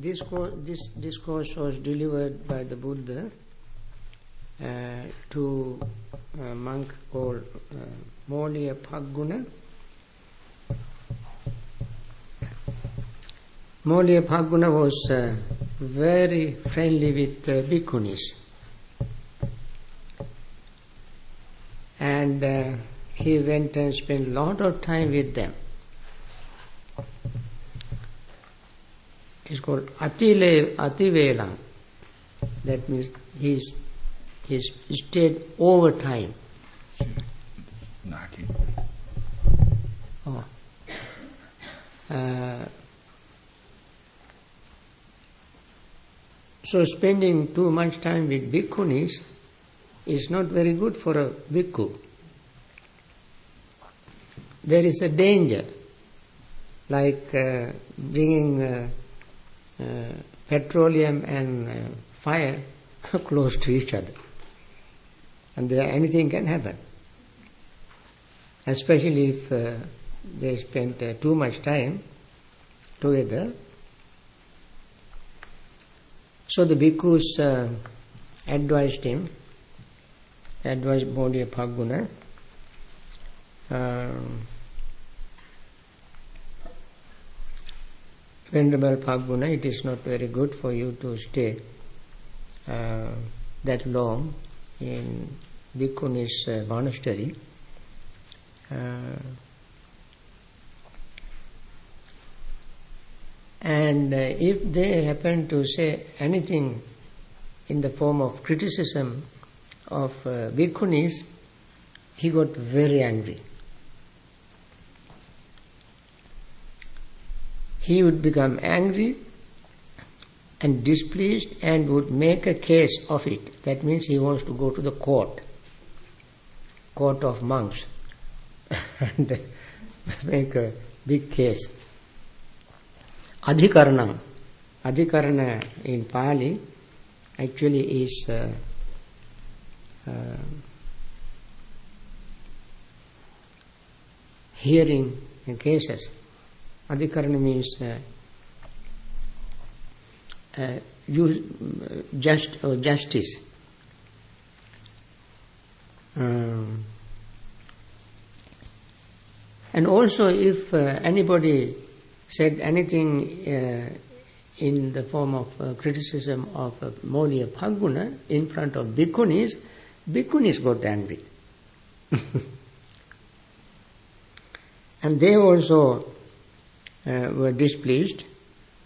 This discourse was delivered by the Buddha to a monk called Molliya-Phagguna. Molliya-Phagguna was very friendly with bhikkhunis, and he went and spent a lot of time with them. It's called Ativelam. That means he stayed over time. Oh. So spending too much time with bhikkhunis is not very good for a bhikkhu. There is a danger, like bringing petroleum and fire close to each other, and there anything can happen, especially if they spend too much time together. So the bhikkhus advised Molliya-Phagguna, Venerable Phagguna, it is not very good for you to stay that long in bhikkhunis monastery. And if they happen to say anything in the form of criticism of bhikkhunis, he got very angry. He would become angry and displeased and would make a case of it. That means he wants to go to the court of monks, and make a big case. Adhikaranam. Adhikarana in Pali actually is hearing cases. Adhikarana means justice. And also if anybody said anything in the form of criticism of Molliya-Phagguna in front of bhikkhunis, bhikkhunis got angry. And they also were displeased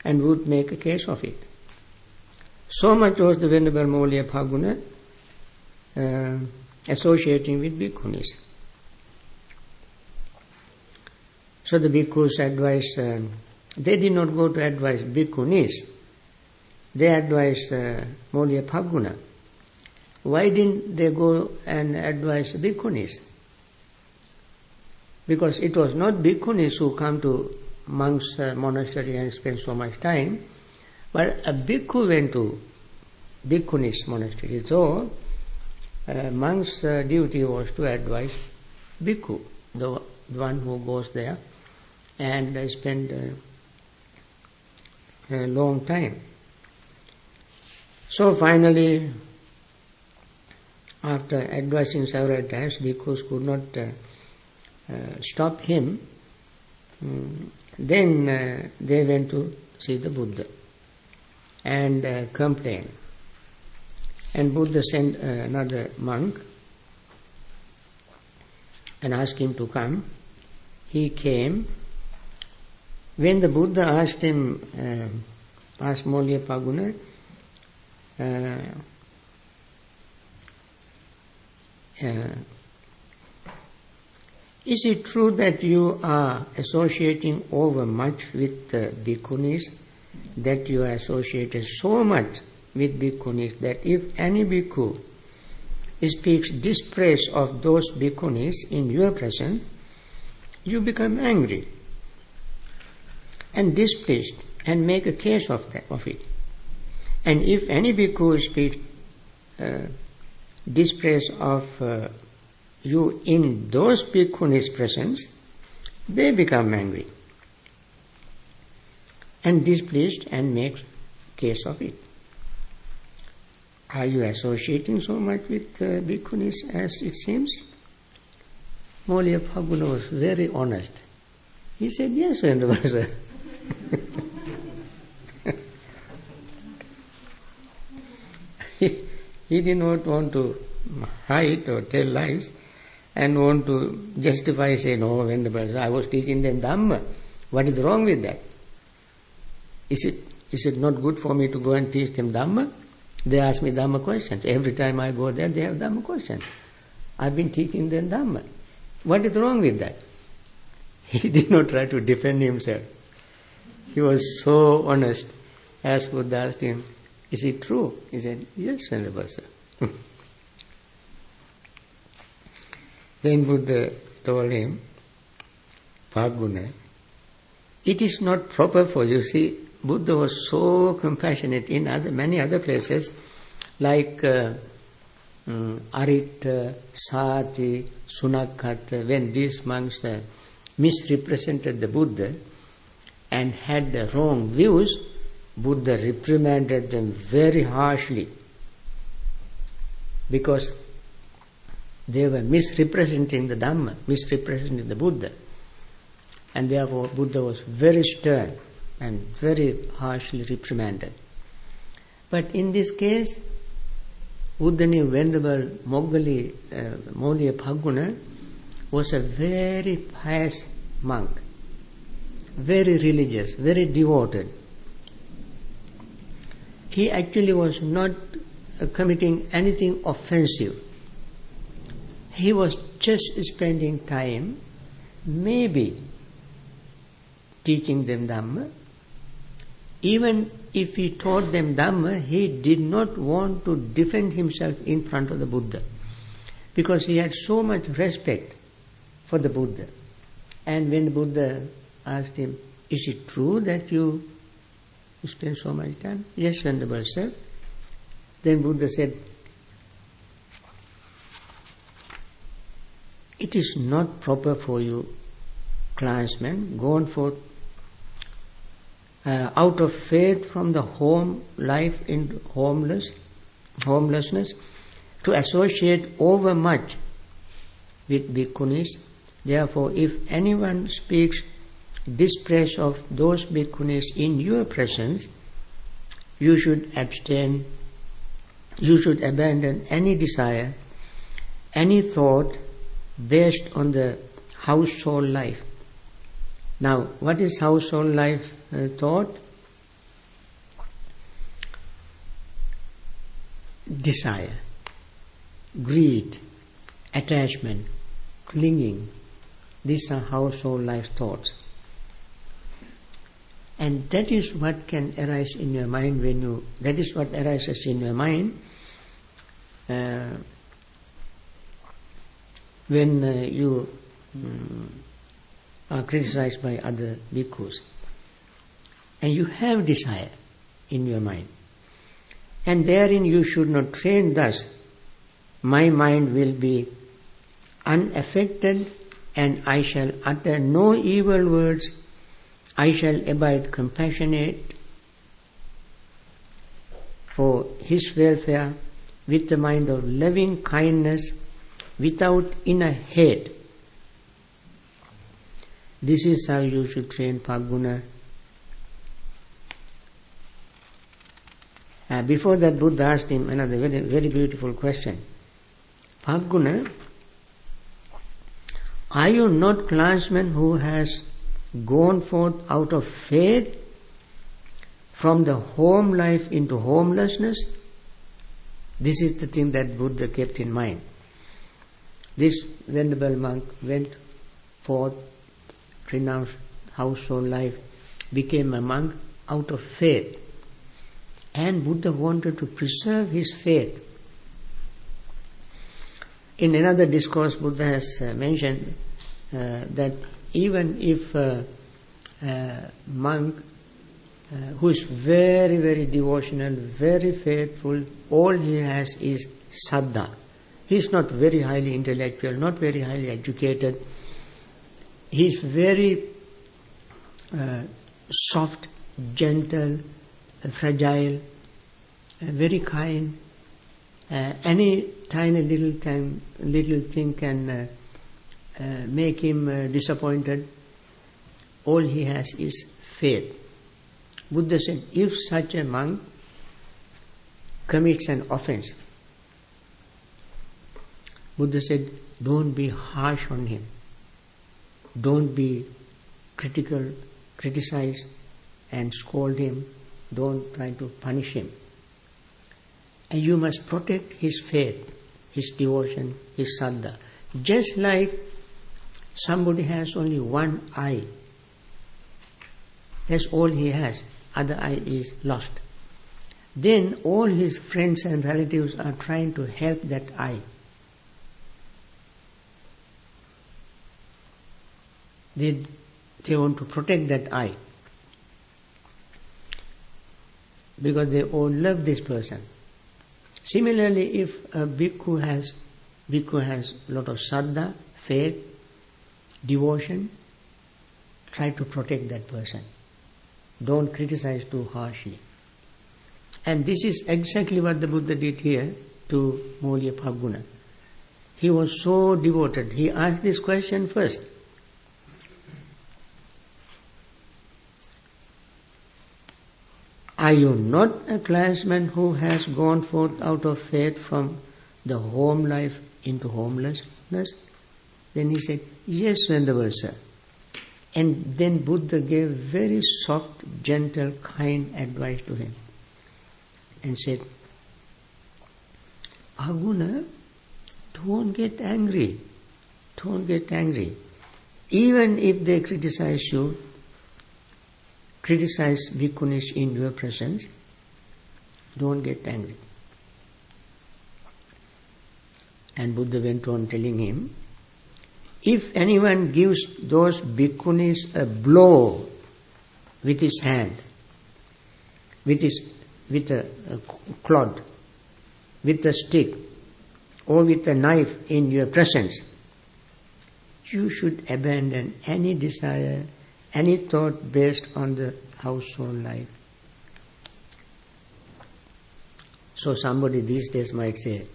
and would make a case of it. So much was the Venerable Molliya-Phagguna associating with bhikkhunis. So the bhikkhus advised, they did not go to advise bhikkhunis, they advised Molliya-Phagguna. Why didn't they go and advise bhikkhunis? Because it was not bhikkhunis who come to monks' monastery and spend so much time, but a bhikkhu went to bhikkhunis monastery. So monk's duty was to advise bhikkhu, the one who goes there and spend a long time. So finally, after advising several times, bhikkhus could not stop him. Then they went to see the Buddha and complained. And Buddha sent another monk and asked him to come. He came. When the Buddha asked Molliya-Phagguna, is it true that you are associating over much with bhikkhunis, that you are associated so much with bhikkhunis that if any bhikkhu speaks dispraise of those bhikkhunis in your presence, you become angry and displeased and make a case of it. And if any bhikkhu speaks dispraise of you in those bhikkhunis' presence, they become angry and displeased and make case of it. Are you associating so much with bhikkhunis as it seems? Moliya Phaguna was very honest. He said, yes, Venerable Sir. He did not want to hide or tell lies and want to justify, say, no, Venerable Sir, I was teaching them Dhamma. What is wrong with that? Is it not good for me to go and teach them Dhamma? They ask me Dhamma questions. Every time I go there, they have Dhamma questions. I've been teaching them Dhamma. What is wrong with that? He did not try to defend himself. He was so honest. As Buddha asked him, is it true? He said, yes, Venerable Sir. Then Buddha told him, Phaguna, it is not proper for you. See, Buddha was so compassionate in many other places, like Arita, Sati, Sunakhata, when these monks misrepresented the Buddha and had the wrong views, Buddha reprimanded them very harshly because they were misrepresenting the Dhamma, misrepresenting the Buddha. And therefore Buddha was very stern and very harshly reprimanded. But in this case, Buddhani Venerable Moliya Phaguna was a very pious monk, very religious, very devoted. He actually was not committing anything offensive. He was just spending time, maybe teaching them Dhamma. Even if he taught them Dhamma, he did not want to defend himself in front of the Buddha, because he had so much respect for the Buddha. And when the Buddha asked him, is it true that you spend so much time? Yes, Venerable Sir. Then Buddha said, it is not proper for you, clansmen, gone forth out of faith from the home life into homelessness, to associate overmuch with bhikkhunis. Therefore, if anyone speaks dispraise of those bhikkhunis in your presence, you should abstain, you should abandon any desire, any thought based on the household life. Now, what is household life thought? Desire, greed, attachment, clinging. These are household life thoughts. And that is what can arise in your mind that is what arises in your mind when you are criticized by other bhikkhus. And you have desire in your mind. And therein you should not train thus, my mind will be unaffected and I shall utter no evil words, I shall abide compassionate for his welfare with the mind of loving kindness without inner hate. This is how you should train Phaguna. Before that, Buddha asked him another very, very beautiful question. Phaguna, are you not clansman who has gone forth out of faith from the home life into homelessness? This is the thing that Buddha kept in mind. This venerable monk went forth, renounced household life, became a monk out of faith. And Buddha wanted to preserve his faith. In another discourse, Buddha has mentioned that even if a monk who is very, very devotional, very faithful, all he has is saddha. He is not very highly intellectual, not very highly educated. He is very soft, gentle, fragile, very kind. Any tiny little thing can make him disappointed. All he has is faith. Buddha said, if such a monk commits an offense, Buddha said, don't be harsh on him. Don't be critical, criticize and scold him. Don't try to punish him. And you must protect his faith, his devotion, his saddha. Just like somebody has only one eye. That's all he has. Other eye is lost. Then all his friends and relatives are trying to help that eye. They want to protect that eye. Because they all love this person. Similarly, if a bhikkhu has a lot of saddha, faith, devotion, try to protect that person. Don't criticize too harshly. And this is exactly what the Buddha did here to Molya Phagguna. He was so devoted. He asked this question first. Are you not a clansman who has gone forth out of faith from the home life into homelessness? Then he said, yes, Venerable Sir. And then Buddha gave very soft, gentle, kind advice to him. And said, Phagguna, don't get angry. Don't get angry. Even if they criticize you, criticize bhikkhunis in your presence, don't get angry. And Buddha went on telling him, if anyone gives those bhikkhunis a blow with his hand, with a clod, with a stick, or with a knife in your presence, you should abandon any desire, any thought based on the household life. So somebody these days might say,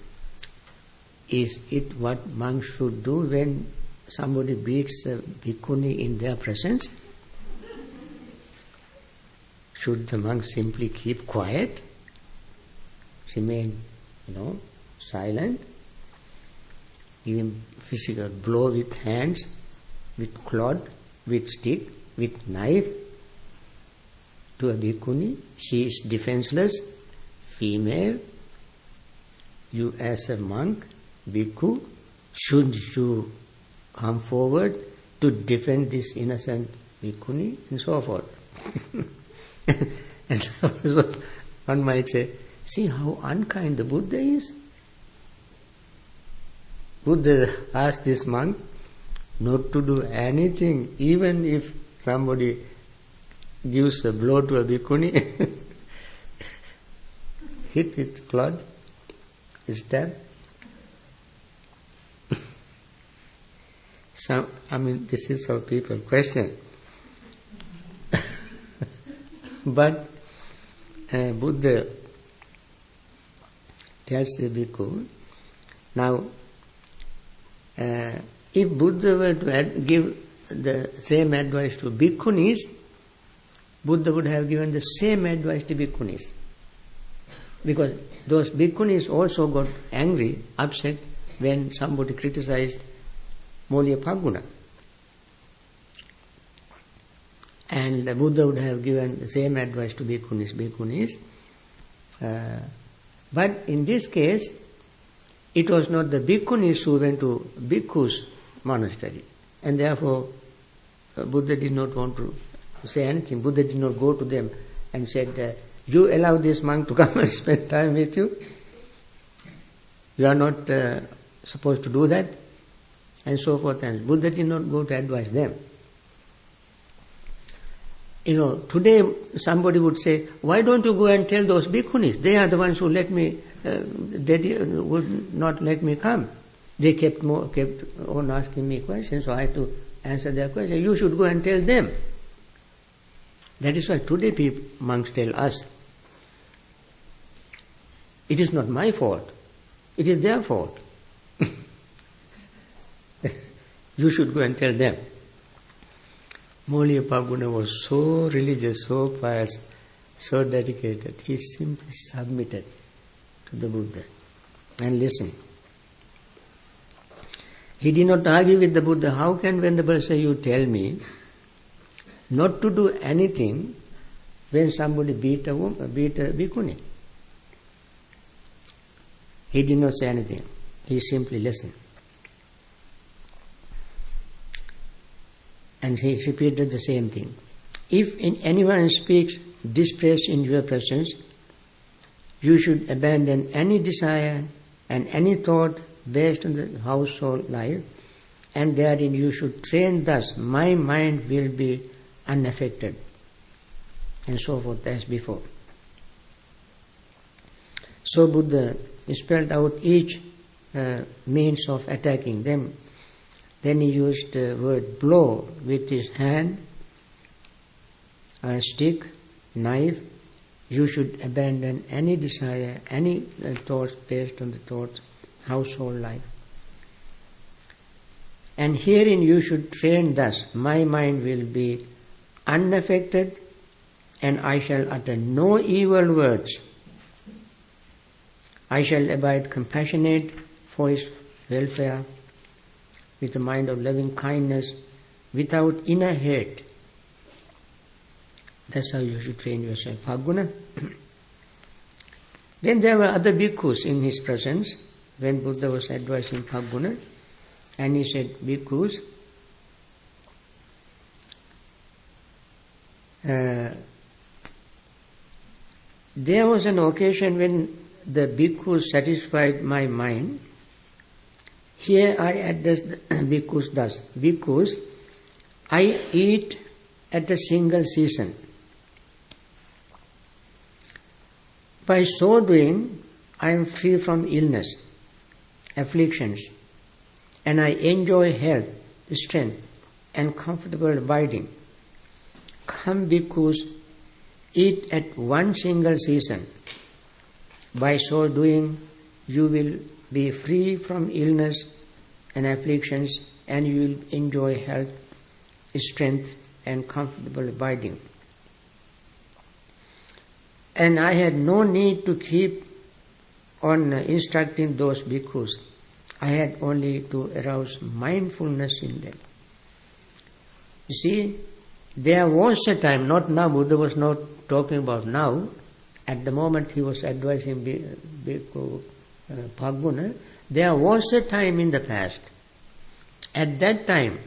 is it what monks should do when somebody beats a bhikkhuni in their presence? Should the monk simply keep quiet, remain, silent, give him physical blow with hands, with clod, with stick, with knife to a bhikkhuni? She is defenseless, female. You as a monk, bhikkhu, should you come forward to defend this innocent bhikkhuni, and so forth. And so one might say, see how unkind the Buddha is. Buddha asked this monk not to do anything, even if somebody gives a blow to a bhikkhuni, hit with clod, stab. This is how people question. But Buddha tells the bhikkhu, now if Buddha were to give the same advice to bhikkhunis, Buddha would have given the same advice to bhikkhunis. Because those bhikkhunis also got angry, upset when somebody criticized Molya Phagguna. And Buddha would have given the same advice to bhikkhunis. But in this case, it was not the bhikkhunis who went to bhikkhu's monastery. And therefore, Buddha did not want to say anything. Buddha did not go to them and said, you allow this monk to come and spend time with you? You are not supposed to do that? And so forth. And Buddha did not go to advise them. Today somebody would say, why don't you go and tell those bhikkhunis? They are the ones who let me, they would not let me come. They kept on asking me questions, so I had to answer their questions. You should go and tell them. That is why today monks tell us, It is not my fault. It is their fault. You should go and tell them. Molya Paguna was so religious, so pious, so dedicated. He simply submitted to the Buddha and listened. He did not argue with the Buddha. How can Venerable say, you tell me not to do anything when somebody beat a bhikkhuni? He did not say anything. He simply listened. And he repeated the same thing. If anyone speaks dispraise in your presence, you should abandon any desire and any thought based on the household life, and therein you should train thus, my mind will be unaffected, and so forth as before. So Buddha spelled out each means of attacking them. Then he used the word blow with his hand, stick, knife. You should abandon any desire, any thoughts based on the thoughts, household life. And herein you should train thus, my mind will be unaffected and I shall utter no evil words. I shall abide compassionate for his welfare with a mind of loving kindness without inner hate. That's how you should train yourself. Paguna. Then there were other bhikkhus in his presence when Buddha was advising Paguna, and he said, bhikkhus, there was an occasion when the bhikkhus satisfied my mind. Here I address the bhikkhus thus. Bhikkhus, I eat at a single season. By so doing, I am free from illness, afflictions, and I enjoy health, strength, and comfortable abiding. Come, bhikkhus, eat at one single season. By so doing, you will be free from illness and afflictions, and you will enjoy health, strength, and comfortable abiding. And I had no need to keep on instructing those bhikkhus. I had only to arouse mindfulness in them. You see, there was a time, not now, Buddha was not talking about now. At the moment he was advising Bhikkhu Paguna, there was a time in the past. At that time,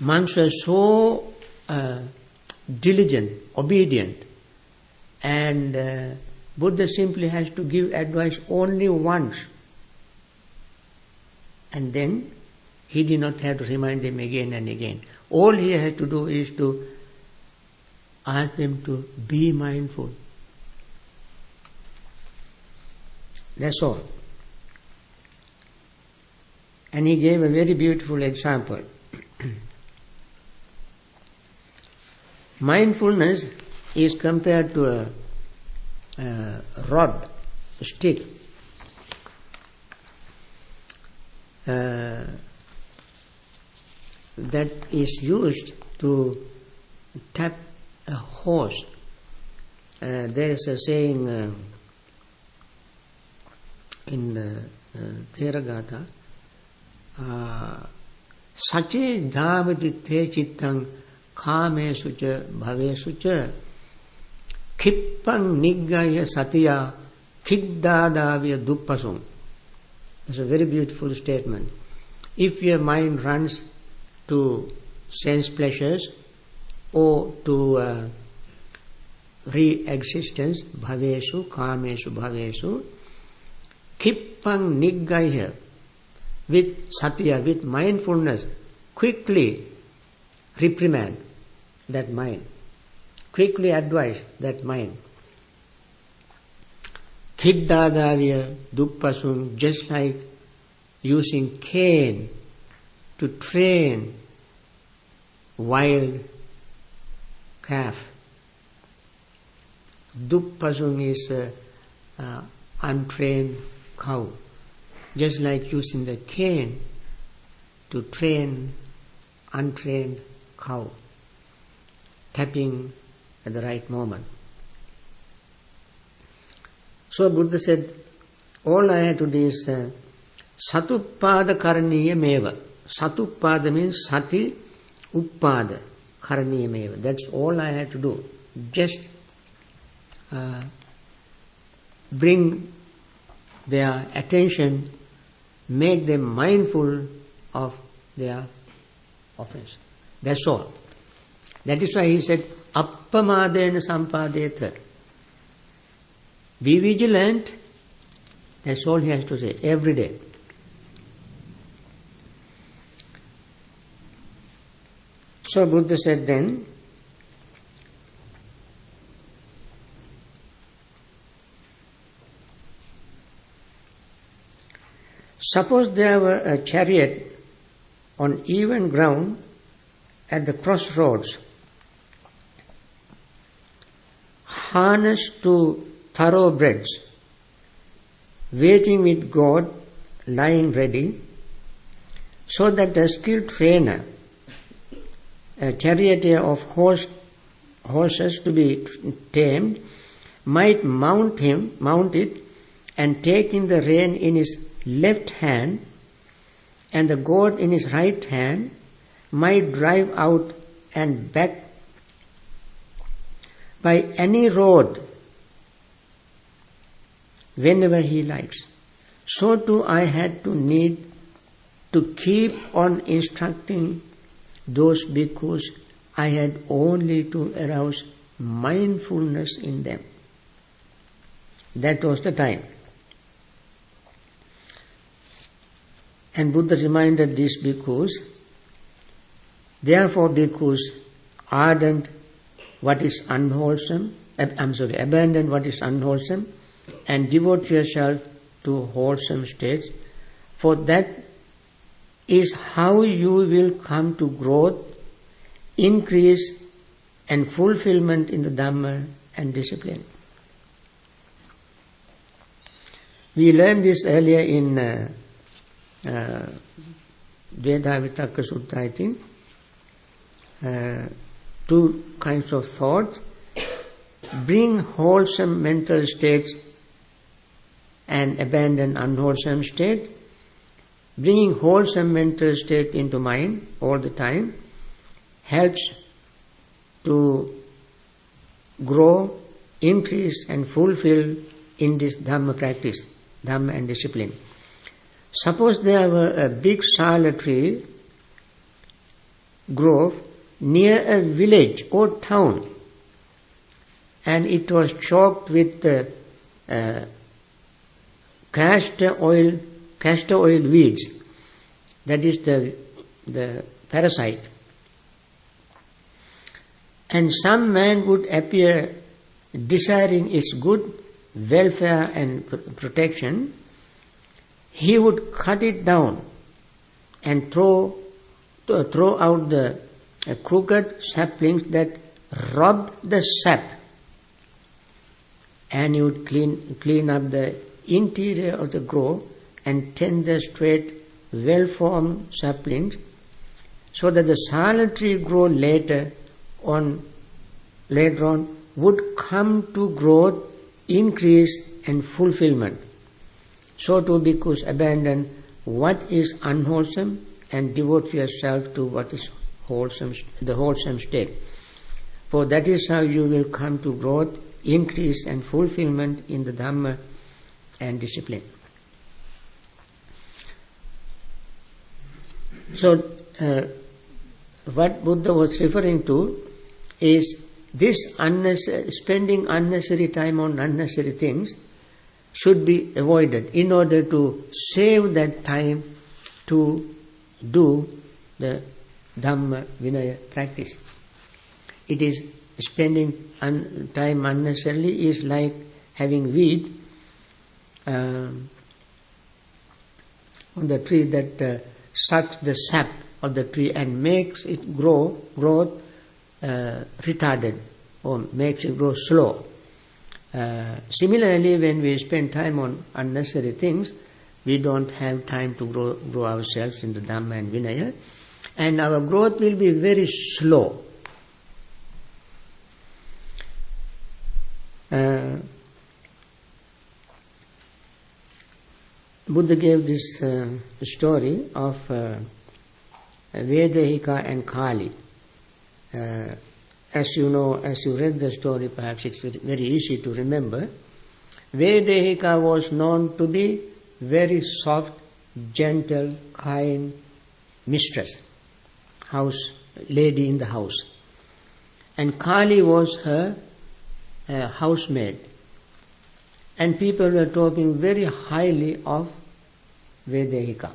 monks were so diligent, obedient, and Buddha simply has to give advice only once, and then he did not have to remind them again and again. All he had to do is to ask them to be mindful. That's all. And he gave a very beautiful example. Mindfulness is compared to a rod, a stick. That is used to tap a horse. There is a saying in the Thero, sache dhamati te chittang kāmesu ca bhavesu ca khippang niggaya satya khiddādāvya duppasum. That's a very beautiful statement. If your mind runs to sense pleasures or to re-existence, bhavesu, kāmesu bhavesu, khippang niggaya, with satya, with mindfulness, quickly reprimand that mind, quickly advise that mind. Khiddādāvya duppasum, just like using cane to train wild calf. Duppasung is untrained cow. Just like using the cane to train untrained cow, tapping at the right moment. So Buddha said, all I had to do is satuppada karaniya meva. Satuppada means sati uppada karaniya meva. That's all I had to do. Just bring their attention, make them mindful of their offense. That's all. That is why he said, appamadena sampadeta. Be vigilant. That's all he has to say, every day. So Buddha said then, suppose there were a chariot on even ground at the crossroads, harnessed to thoroughbreds, waiting with God, lying ready, so that a skilled trainer, a charioteer of horses to be tamed, might mount it, and taking the rein in his left hand and the goad in his right hand, might drive out and back by any road whenever he likes. So too I had to need to keep on instructing those bhikkhus. I had only to arouse mindfulness in them. That was the time. And Buddha reminded these bhikkhus, therefore bhikkhus, abandon what is unwholesome, and devote yourself to wholesome states, for that is how you will come to growth, increase and fulfillment in the Dhamma and discipline. We learned this earlier in Vedavitaka Sutta, I think. Two kinds of thoughts. Bring wholesome mental states and abandon unwholesome state. Bringing wholesome mental state into mind all the time helps to grow, increase and fulfill in this Dhamma practice, Dhamma and discipline. Suppose there were a big sala tree grove near a village or town, and it was choked with castor oil weeds, that is the parasite. And some man would appear desiring its good welfare and protection. He would cut it down and throw out the crooked saplings that rob the sap, and he would clean up the interior of the grove and tend the straight, well-formed saplings, so that the sala tree grow later on would come to growth, increase and fulfillment. So too bhikkhus, abandon what is unwholesome and devote yourself to what is wholesome, the wholesome state. For that is how you will come to growth, increase and fulfillment in the Dhamma and discipline. So what Buddha was referring to is this spending unnecessary time on unnecessary things should be avoided in order to save that time to do the Dhamma Vinaya practice. It is spending time unnecessarily is like having weed on the tree that sucks the sap of the tree and makes it growth retarded or makes it grow slow. Similarly, when we spend time on unnecessary things, we don't have time to grow ourselves into Dhamma and Vinaya, and our growth will be very slow. Buddha gave this story of Vedehika and Kali. As you know, as you read the story, perhaps it's very easy to remember. Vedehika was known to be very soft, gentle, kind mistress, house lady in the house. And Kali was her housemaid. And people were talking very highly of Vedehika.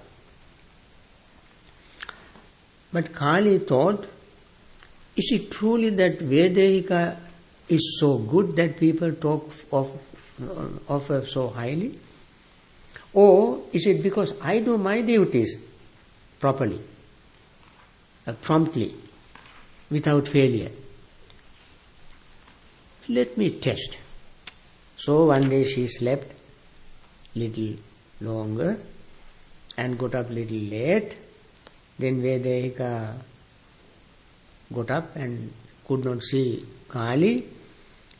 But Kali thought, is it truly that Vedehika is so good that people talk of her so highly? Or is it because I do my duties properly, promptly, without failure? Let me test. So one day she slept little longer and got up little late. Then Vedehika got up and could not see Kali.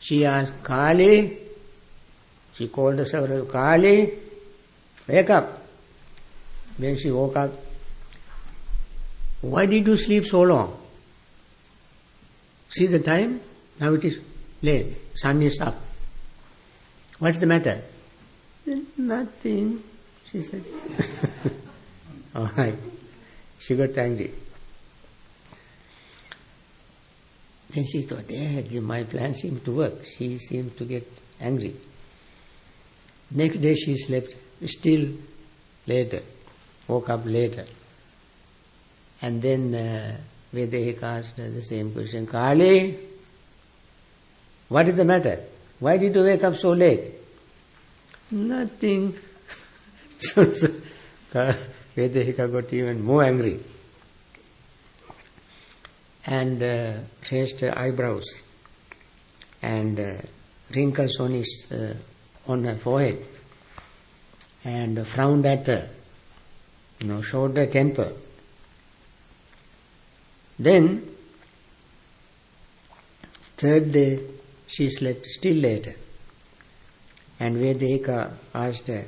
She asked Kali, she called herself, Kali, wake up. When she woke up, why did you sleep so long? See the time? Now it is late, sun is up. What's the matter? Nothing, she said. All right. She got angry. Then she thought, my plan seemed to work. She seemed to get angry. Next day she slept still later, woke up later. And then Vedehika asked her the same question, Kali, what is the matter? Why did you wake up so late? Nothing. So Vedehika got even more angry and raised her eyebrows and wrinkles on her forehead and frowned at her, showed her temper. Then, third day, she slept still later. And Vedehika asked her,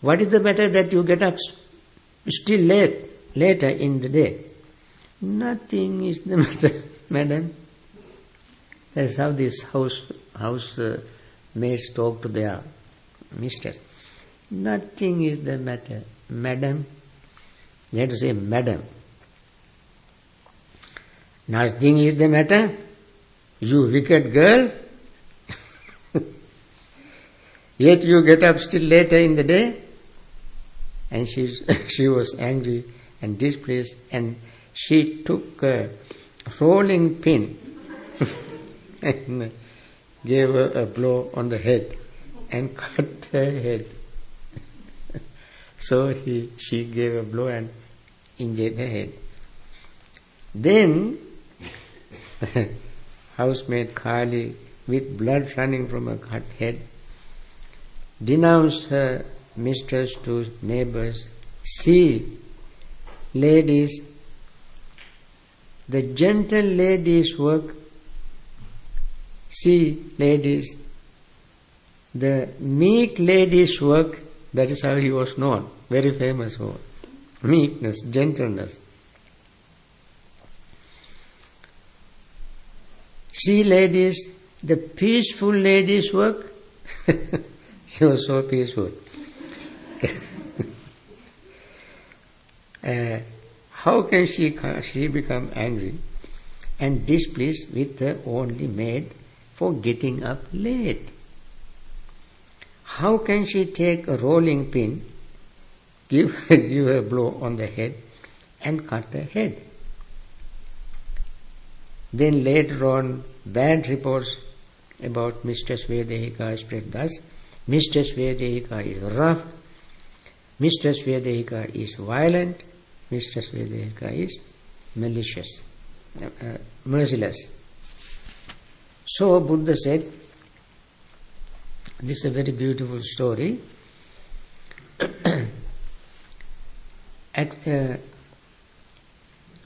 what is the matter that you get up still later in the day? Nothing is the matter, madam. That's how these house maids talk to their mistress. Nothing is the matter, madam. They have to say, madam. Nothing is the matter, you wicked girl. Yet you get up still later in the day. And she was angry and displeased, and she took a rolling pin and gave her a blow on the head and cut her head. So she gave a blow and injured her head. Then housemaid Kali, with blood running from her cut head, denounced her mistress to neighbors. See, ladies, the gentle lady's work. See, ladies, the meek lady's work. That is how he was known, very famous for meekness, gentleness. See, ladies, the peaceful lady's work. She was so peaceful. How can she become angry and displeased with the only maid for getting up late? How can she take a rolling pin, give her a blow on the head and cut her head? Then later on, bad reports about Mistress Vedehika spread thus: Mistress Vedehika is rough, Mistress Vedehika is violent, Mistress Vedehika is malicious. merciless. So Buddha said, this is a very beautiful story.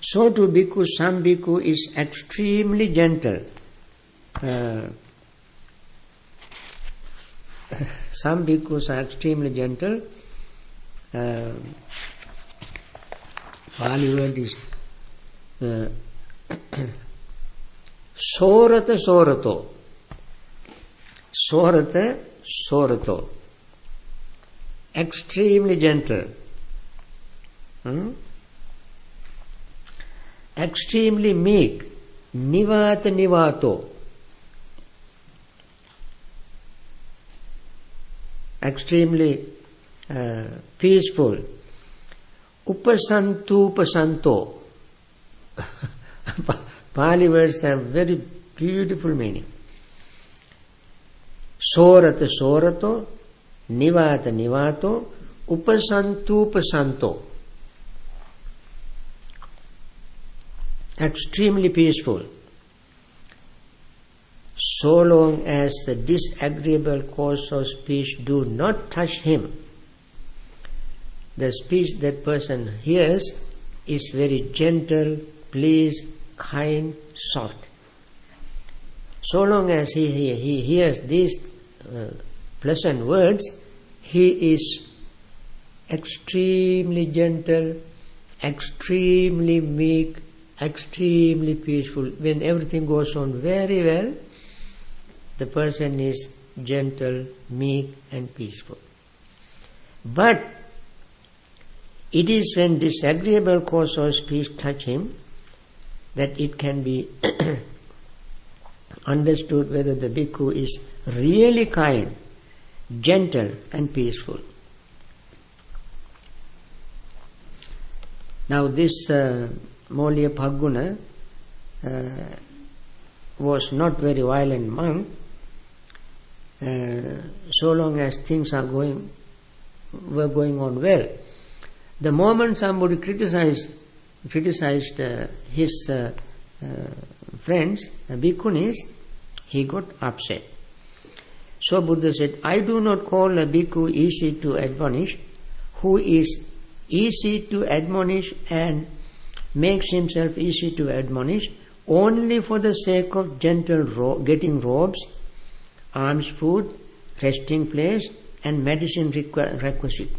So to bhikkhu, some bhikkhu is extremely gentle. Some bhikkhus are extremely gentle. Pali word is sorata sorato. Sorata sorato. Extremely gentle. Extremely meek. Nivata nivato. Extremely peaceful. Upasantu upasanto. Pali words have very beautiful meaning. Sorata sorato, nivata nivato, upasantu upasanto. Extremely peaceful. So long as the disagreeable cause of speech do not touch him, the speech that person hears is very gentle, pleased, kind, soft. So long as he hears these pleasant words, he is extremely gentle, extremely meek, extremely peaceful. When everything goes on very well, the person is gentle, meek and peaceful. But it is when disagreeable cause of speech touch him that it can be understood whether the bhikkhu is really kind, gentle and peaceful. Now this Molliya Phagguna was not very violent monk. So long as things were going on well. The moment somebody criticized his friends, bhikkhunis, he got upset. So Buddha said, I do not call a bhikkhu easy to admonish, who is easy to admonish and makes himself easy to admonish only for the sake of getting robes, alms food, resting place and medicine requisite.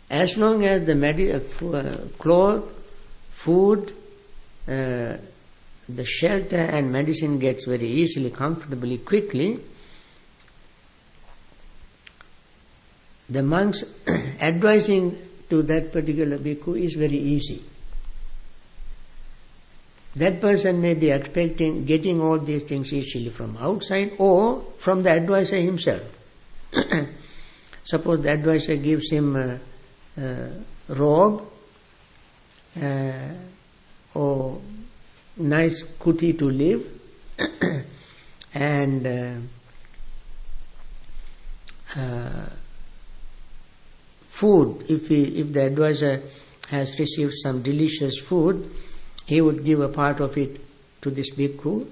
As long as the cloth, food, the shelter and medicine gets very easily, comfortably, quickly, the monks advising to that particular bhikkhu is very easy. That person may be expecting getting all these things easily from outside or from the advisor himself. Suppose the advisor gives him a robe or nice kuti to live and food. If the advisor has received some delicious food, he would give a part of it to this bhikkhu,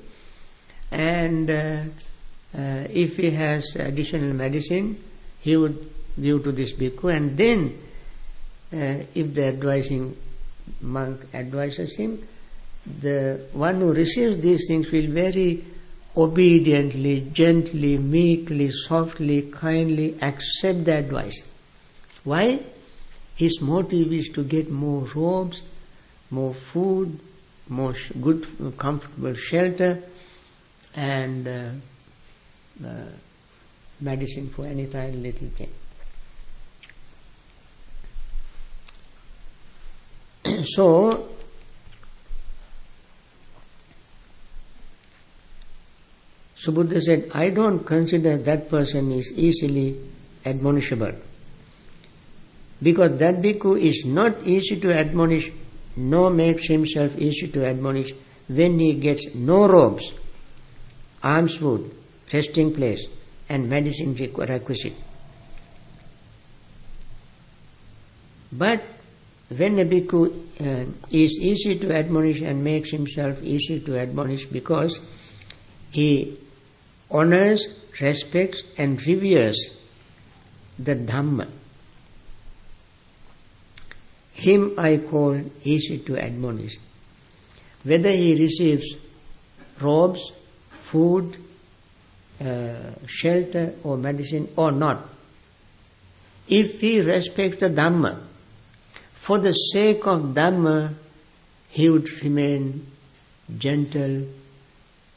and if he has additional medicine, he would give to this bhikkhu, and then if the advising monk advises him, the one who receives these things will very obediently, gently, meekly, softly, kindly accept the advice. Why? His motive is to get more robes, more food, more good, comfortable shelter, and medicine for any tiny little thing. So Buddha said, I don't consider that person is easily admonishable, because that bhikkhu is not easy to admonish, nor makes himself easy to admonish when he gets no robes, alms food, resting place, and medicine requisite. But when a bhikkhu is easy to admonish and makes himself easy to admonish because he honors, respects and reveres the Dhamma, him I call easy to admonish. Whether he receives robes, food, shelter or medicine or not, if he respects the Dhamma, for the sake of Dhamma, he would remain gentle,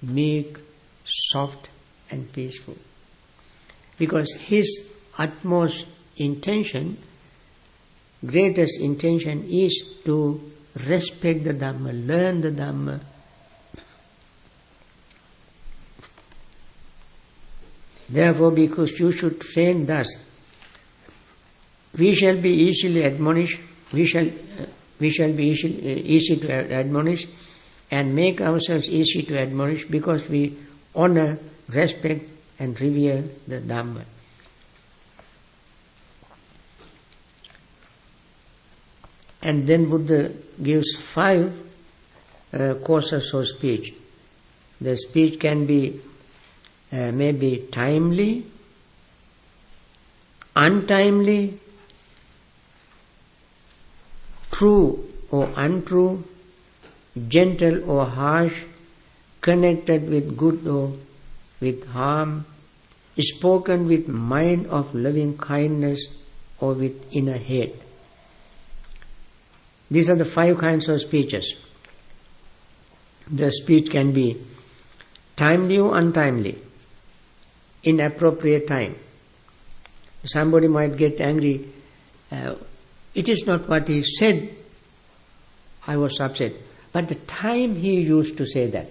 meek, soft and peaceful. Because his utmost intention, greatest intention is to respect the Dhamma, learn the Dhamma. Therefore, because you should train thus, we shall be easily admonished, we shall be easy to admonish and make ourselves easy to admonish because we honor, respect and revere the Dhamma. And then Buddha gives 5 courses of speech. The speech can be maybe timely, untimely, true or untrue, gentle or harsh, connected with good or with harm, spoken with mind of loving kindness or with inner hate. These are the 5 kinds of speeches. The speech can be timely or untimely, inappropriate time. Somebody might get angry, it is not what he said, I was upset, but the time he used to say that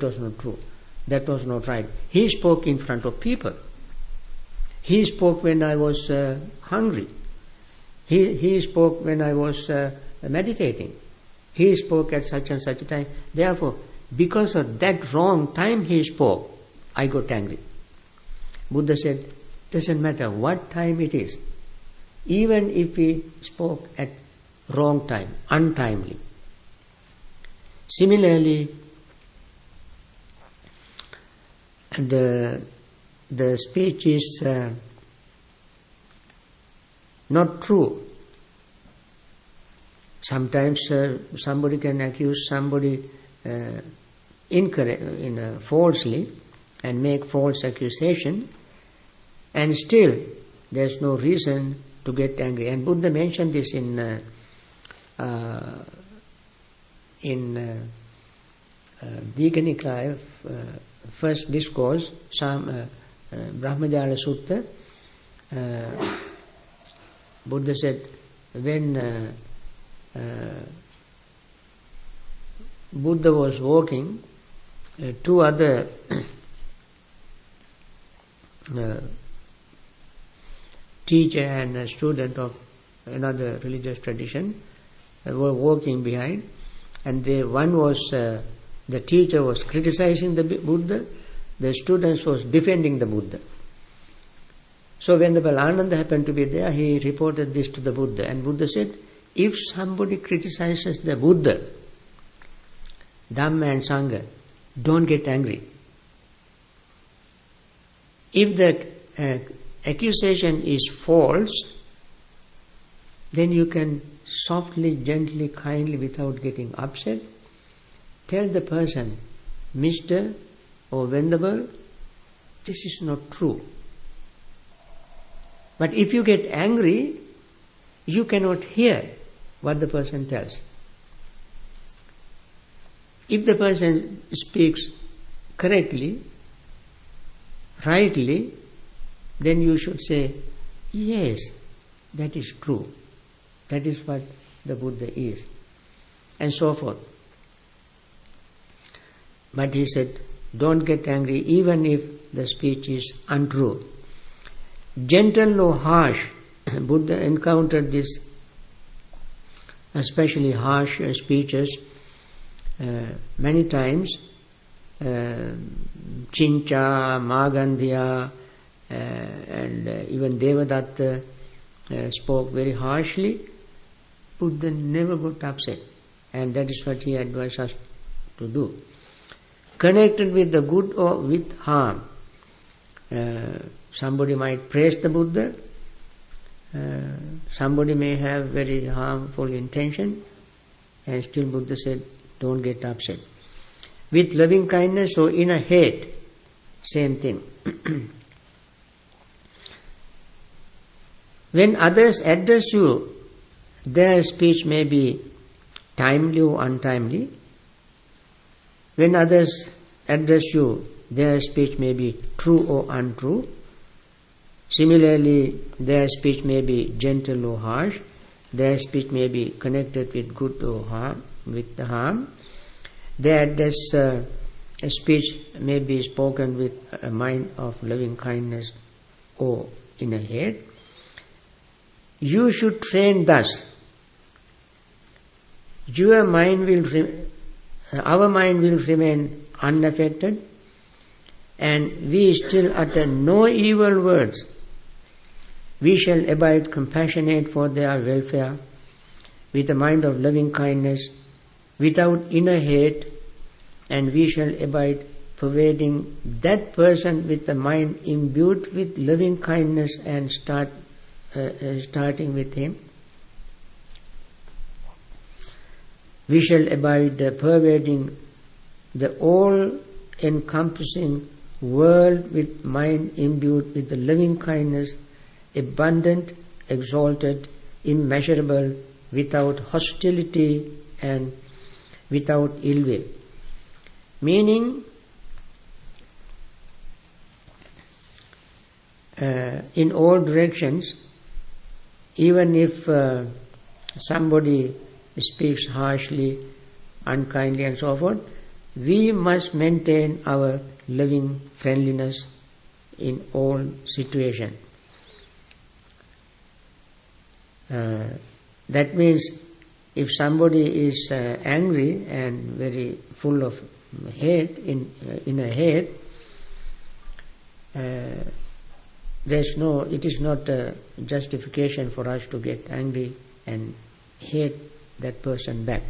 was not true, that was not right. He spoke in front of people. He spoke when I was hungry. He spoke when I was meditating. He spoke at such and such a time. Therefore, because of that wrong time he spoke, I got angry. Buddha said, doesn't matter what time it is, even if he spoke at wrong time, untimely. Similarly, the speech is not true. Sometimes somebody can accuse somebody falsely and make false accusation, and still there is no reason to get angry. And Buddha mentioned this in Dīgha Nikāya, first discourse, Brahmajala Sutta. Buddha said, when Buddha was walking, 2 other teacher and a student of another religious tradition were walking behind, and the teacher was criticizing the Buddha, the students was defending the Buddha. So when the Ananda happened to be there, he reported this to the Buddha, and Buddha said, if somebody criticizes the Buddha, Dhamma and Sangha, don't get angry. If the accusation is false, then you can softly, gently, kindly, without getting upset, tell the person, Mr. or Venerable, this is not true. But if you get angry, you cannot hear what the person tells. If the person speaks correctly, rightly, then you should say, yes, that is true. That is what the Buddha is. And so forth. But he said, don't get angry even if the speech is untrue. Gentle or harsh, Buddha encountered this, especially harsh speeches, many times. Chincha, Magandhya, and even Devadatta spoke very harshly, Buddha never got upset, and that is what he advised us to do. Connected with the good or with harm. Somebody might praise the Buddha, somebody may have very harmful intention, and still Buddha said, don't get upset. With loving kindness or inner hate, same thing. When others address you, their speech may be timely or untimely. When others address you, their speech may be true or untrue. Similarly, their speech may be gentle or harsh. Their speech may be connected with good or harm, with the harm. Their speech may be spoken with a mind of loving kindness or inner hate. You should train thus. Our mind will remain unaffected, and we still utter no evil words. We shall abide compassionate for their welfare, with a mind of loving kindness, without inner hate, and we shall abide pervading that person with a mind imbued with loving kindness and starting with him. We shall abide pervading the all-encompassing world with mind imbued with the loving kindness, abundant, exalted, immeasurable, without hostility and without ill will. Meaning, in all directions, even if somebody speaks harshly, unkindly and so forth, we must maintain our loving friendliness in all situations. That means if somebody is angry and very full of hate, inner hate, it is not a justification for us to get angry and hate that person back.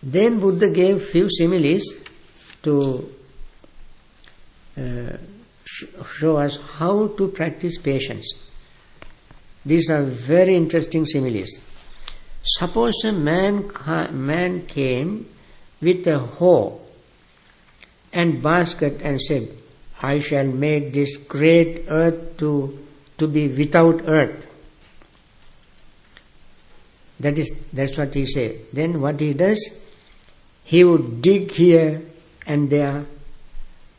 Then Buddha gave few similes to show us how to practice patience. These are very interesting similes. Suppose a man came with a hoe and basket and said, I shall make this great earth to be without earth. That's what he said. Then what he does, he would dig here and there,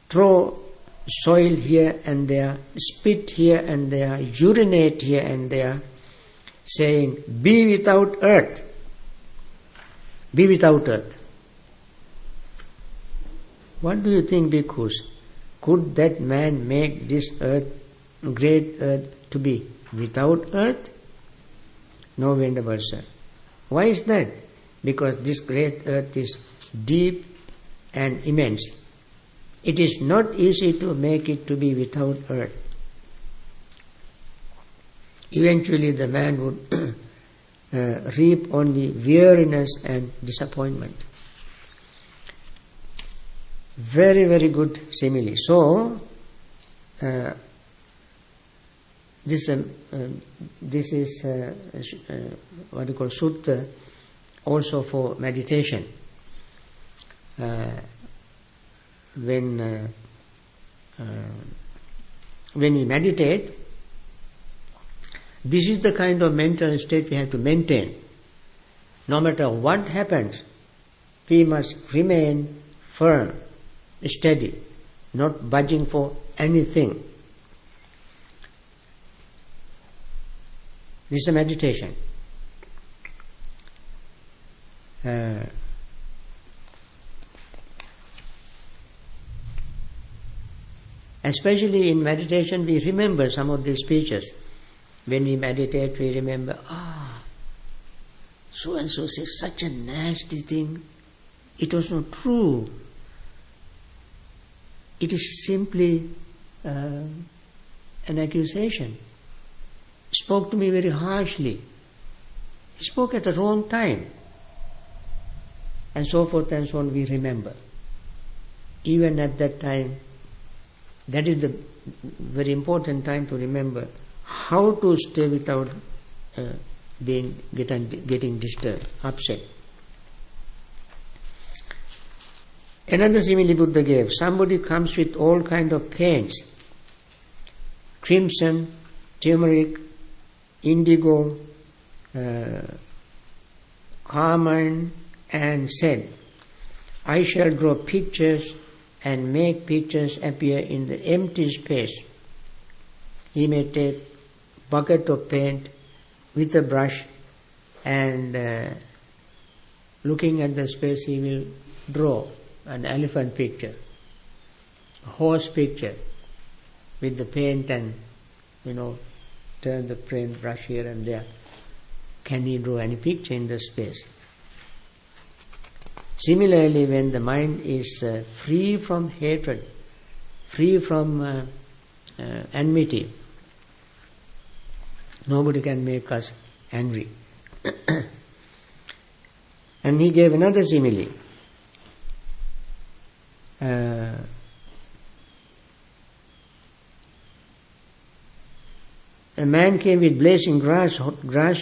throw soil here and there, spit here and there, urinate here and there, saying, be without earth. Be without earth. What do you think, bhikkhus? Could that man make this earth, great earth, to be without earth? No, Venerable Sir. Why is that? Because this great earth is deep and immense. It is not easy to make it to be without earth. Eventually the man would reap only weariness and disappointment. Very, very good simile. So, this is what you call sutta, also for meditation. When we meditate, this is the kind of mental state we have to maintain. No matter what happens, we must remain firm, steady, not budging for anything. This is a meditation. Especially in meditation, we remember some of these speeches. When we meditate, we remember, so and so says such a nasty thing. It was not true. It is simply an accusation. spoke to me very harshly. He spoke at the wrong time. And so forth and so on, we remember. Even at that time, that is the very important time to remember how to stay without getting disturbed, upset. Another simile Buddha gave: somebody comes with all kind of paints, crimson, turmeric, indigo, carmine, and said, I shall draw pictures and make pictures appear in the empty space. He may take bucket of paint with a brush, and looking at the space he will draw an elephant picture, a horse picture, with the paint and, turn the paint brush here and there. Can he draw any picture in the space? Similarly, when the mind is free from hatred, free from enmity, nobody can make us angry. And he gave another simile. A man came with blazing grass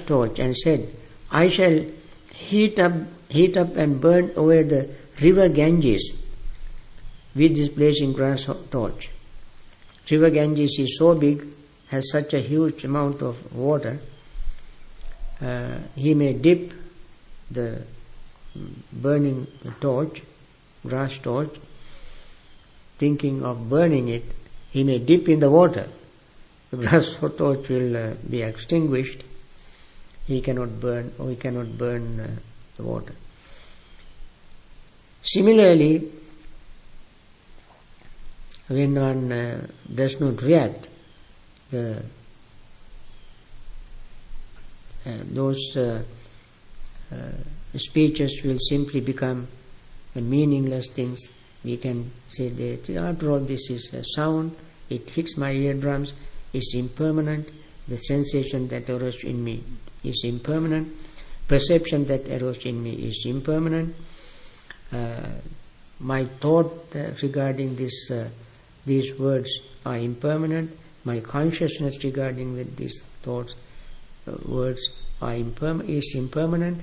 torch and said, I shall heat up and burn away the river Ganges with this blazing grass torch. River Ganges is so big, has such a huge amount of water. He may dip the burning torch, grass torch, thinking of burning it. He may dip in the water. The grass torch will be extinguished. He cannot burn the water. Similarly, when one does not react, those speeches will simply become meaningless things. We can say that after all this is a sound, it hits my eardrums, it's impermanent, the sensation that arose in me is impermanent, perception that arose in me is impermanent, my thought regarding these words are impermanent, my consciousness regarding with these thoughts, words is impermanent.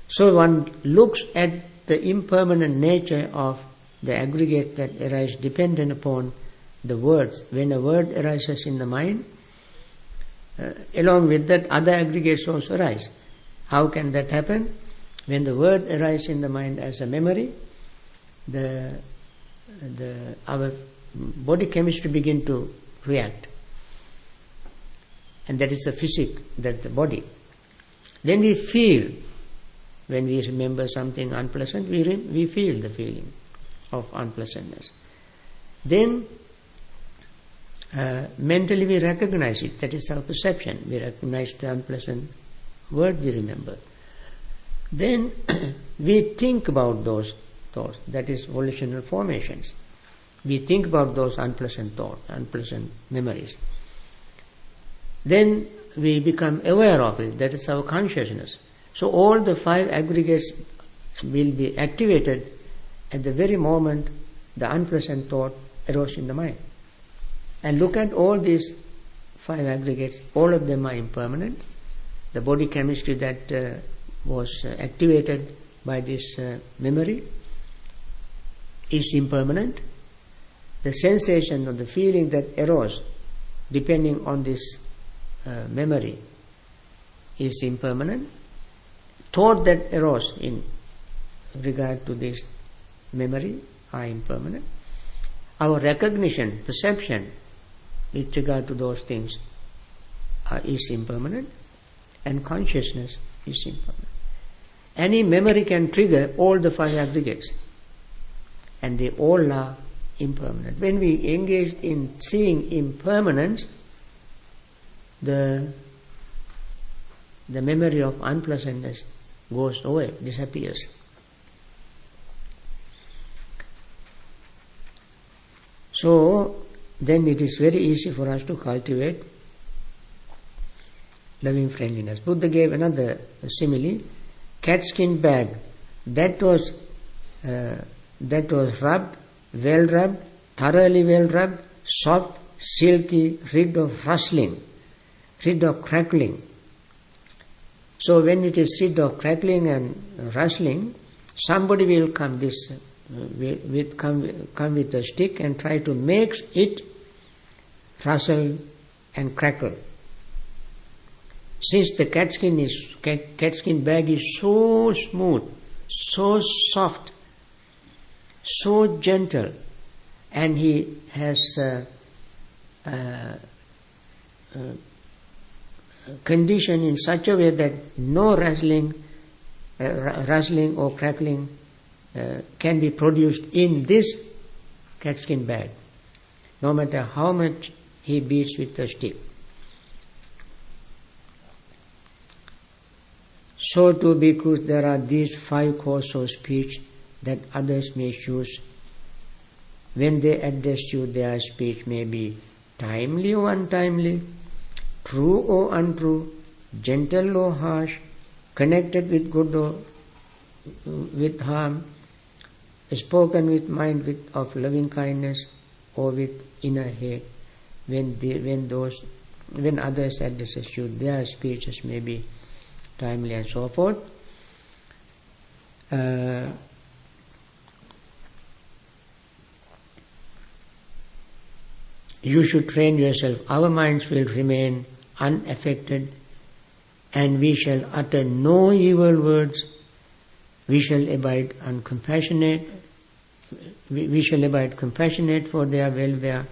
So one looks at the impermanent nature of the aggregate that arise dependent upon the words. When a word arises in the mind, along with that other aggregates also arise. How can that happen? When the word arises in the mind as a memory, our body chemistry begin to react. And that is the physics, that the body. Then we feel, when we remember something unpleasant, we feel the feeling of unpleasantness. Then mentally we recognize it, that is our perception. We recognize the unpleasant word we remember. Then we think about those thoughts, that is volitional formations. We think about those unpleasant thoughts, unpleasant memories. Then we become aware of it, that is our consciousness. So all the five aggregates will be activated at the very moment the unpleasant thought arose in the mind. And look at all these five aggregates, all of them are impermanent. The body chemistry that was activated by this memory is impermanent. The sensation or the feeling that arose depending on this memory is impermanent. Thought that arose in regard to this memory are impermanent. Our recognition, perception with regard to those things is impermanent, and consciousness is impermanent. Any memory can trigger all the five aggregates, and they all are impermanent. When we engage in seeing impermanence, the memory of unpleasantness goes away, disappears. So then it is very easy for us to cultivate loving friendliness. Buddha gave another simile, cat skin bag. That was rubbed, well rubbed, thoroughly well rubbed, soft, silky, rid of rustling, rid of crackling. So when it is rid of crackling and rustling, somebody will come come with a stick and try to make it rustle and crackle. Since the catskin bag is so smooth, so soft, so gentle, and he has condition in such a way that no rustling or crackling can be produced in this catskin bag, no matter how much he beats with the stick. So too, bhikkhus, there are these 5 courses of speech that others may choose. When they address you, their speech may be timely or untimely, true or untrue, gentle or harsh, connected with good or with harm, spoken with mind of loving kindness or with inner hate. When others addresses you, their speeches may be timely and so forth. You should train yourself. Our minds will remain unaffected, and we shall utter no evil words. We shall abide compassionate for their welfare,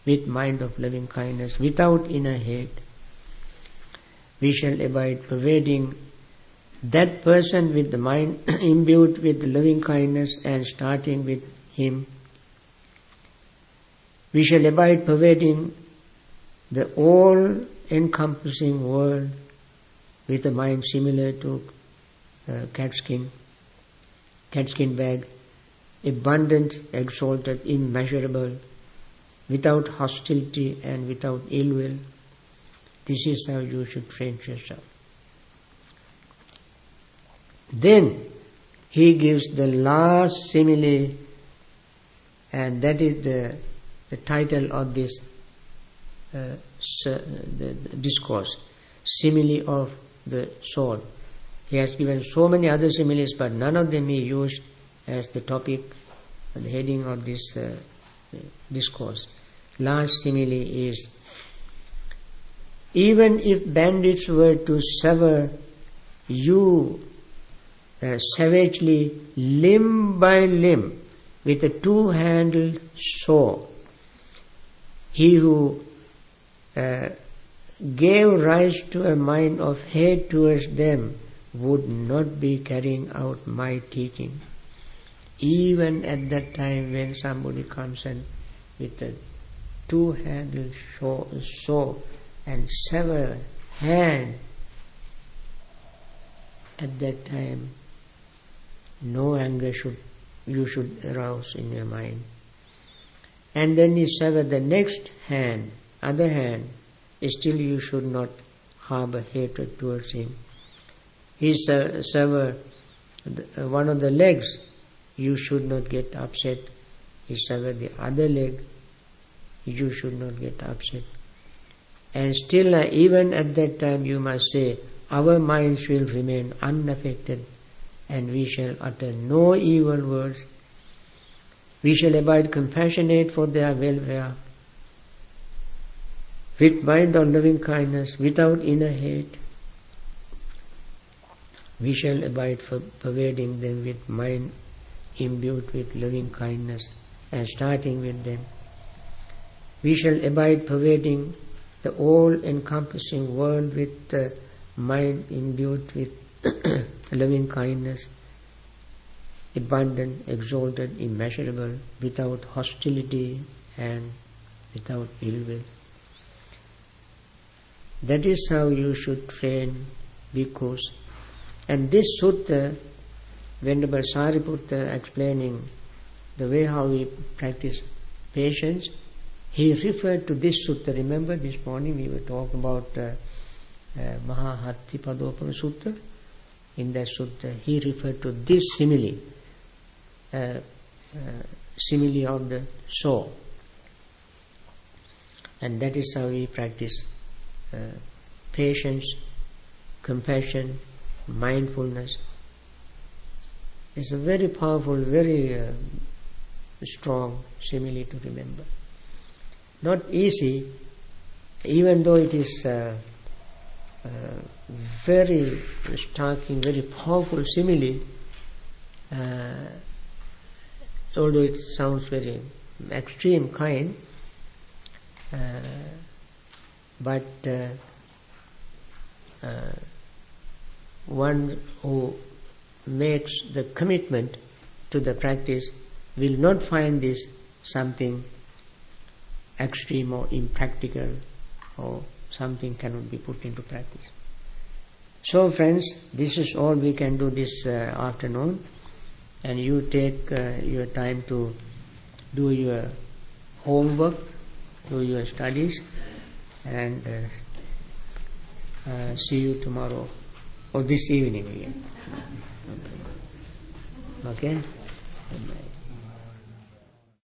with mind of loving kindness, without inner hate. We shall abide pervading that person with the mind imbued with loving kindness and starting with him. We shall abide pervading the all-encompassing world with a mind similar to catskin bag, abundant, exalted, immeasurable, without hostility and without ill will. This is how you should train yourself. Then he gives the last simile, and that is the title of this the discourse, simile of the soul. He has given so many other similes, but none of them he used as the topic, the heading of this discourse. Last simile is, even if bandits were to sever you savagely limb by limb with a 2-handled saw, he who gave rise to a mind of hate towards them would not be carrying out my teaching. Even at that time when somebody comes and with a 2-handled saw and sever hand, at that time no anger you should arouse in your mind. And then he sever the next hand, other hand, still you should not harbor hatred towards him. He sever one of the legs, you should not get upset. He sever the other leg, you should not get upset. And still, even at that time, you must say, our minds will remain unaffected, and we shall utter no evil words. We shall abide compassionate for their welfare, with mind of loving kindness, without inner hate. We shall abide pervading them with mind imbued with loving kindness and starting with them. We shall abide pervading the all-encompassing world with the mind imbued with loving kindness, abundant, exalted, immeasurable, without hostility and without ill will. That is how you should train bhikkhus. And this sutta, Venerable Sariputta explaining the way how we practice patience, he referred to this sutta. Remember this morning we were talking about Mahahattipadopama Sutta. In that sutta, he referred to this simile, simile of the soul. And that is how we practice patience, compassion, mindfulness. It's a very powerful, very strong simile to remember. Not easy, even though it is very striking, very powerful simile, although it sounds very extreme kind, but one who makes the commitment to the practice will not find this something extreme or impractical or something cannot be put into practice. So friends, this is all we can do this afternoon, and you take your time to do your homework, do your studies, and see you tomorrow or this evening again. Okay?